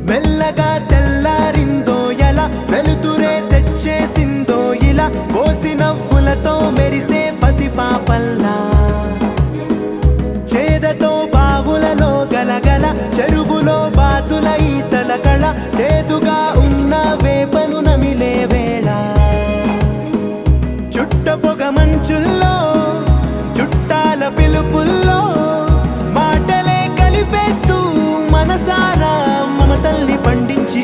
మెల్లగా తెల్లారిందో ఎలా వెలుతురే తెచ్చేసిందో ఇలా పోసి నవ్వులతో మెరిసే పసిపాపల్లా చేదతో బావులలో గలగల చెరువులో బాతుల ఈతల కళ చేదుగా ఉన్న వేపను నమిలే వేళ చుట్ట పొగ మంచుల్లో చుట్టాల పిలుపుల్లో మాటలే కలిపేస్తూ మనసారా మమతల్ని పండించి